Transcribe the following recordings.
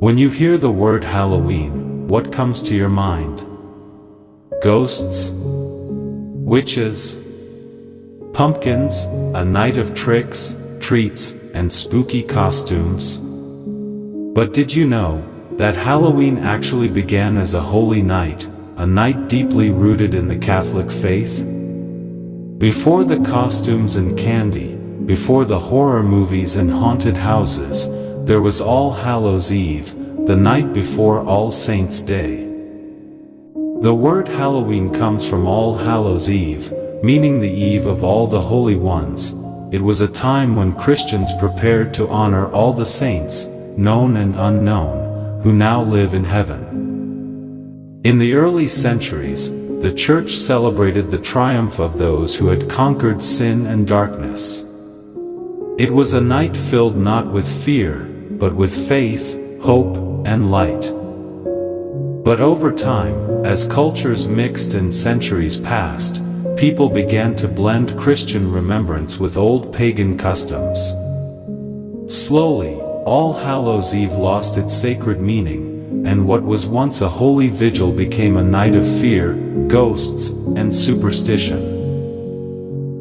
When you hear the word Halloween, what comes to your mind? Ghosts? Witches? Pumpkins? A night of tricks, treats, and spooky costumes? But did you know that Halloween actually began as a holy night, a night deeply rooted in the Catholic faith? Before the costumes and candy, before the horror movies and haunted houses, there was All Hallows Eve, the night before All Saints' Day. The word Halloween comes from All Hallows Eve, meaning the eve of all the holy ones. It was a time when Christians prepared to honor all the saints, known and unknown, who now live in heaven. In the early centuries, the Church celebrated the triumph of those who had conquered sin and darkness. It was a night filled not with fear, but with faith, hope, and light. But over time, as cultures mixed and centuries passed, people began to blend Christian remembrance with old pagan customs. Slowly, All Hallows Eve lost its sacred meaning, and what was once a holy vigil became a night of fear, ghosts, and superstition.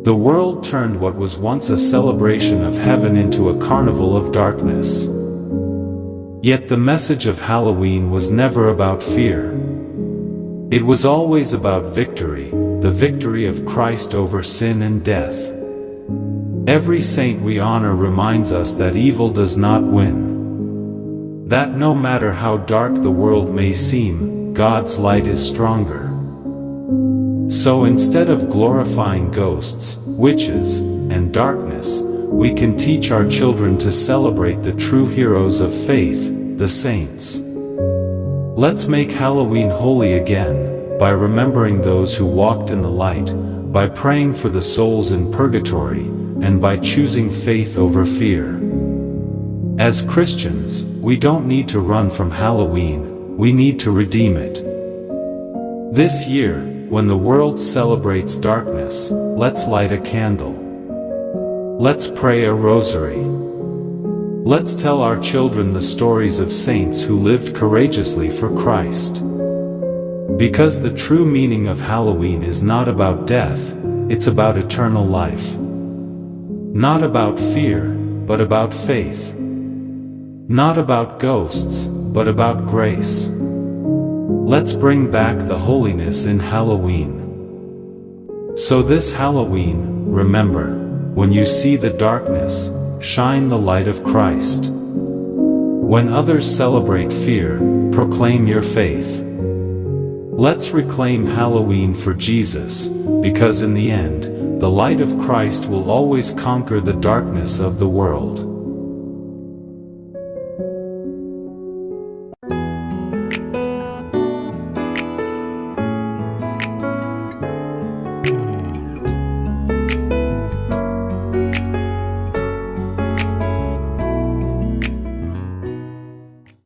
The world turned what was once a celebration of heaven into a carnival of darkness. Yet the message of Halloween was never about fear. It was always about victory, the victory of Christ over sin and death. Every saint we honor reminds us that evil does not win. That no matter how dark the world may seem, God's light is stronger. So instead of glorifying ghosts, witches, and darkness, we can teach our children to celebrate the true heroes of faith, the saints. Let's make Halloween holy again, by remembering those who walked in the light, by praying for the souls in purgatory, and by choosing faith over fear. As Christians, we don't need to run from Halloween, we need to redeem it. This year, when the world celebrates darkness, let's light a candle. Let's pray a rosary. Let's tell our children the stories of saints who lived courageously for Christ. Because the true meaning of Halloween is not about death, it's about eternal life. Not about fear, but about faith. Not about ghosts, but about grace. Let's bring back the holiness in Halloween. So this Halloween, remember, when you see the darkness, shine the light of Christ. When others celebrate fear, proclaim your faith. Let's reclaim Halloween for Jesus, because in the end, the light of Christ will always conquer the darkness of the world.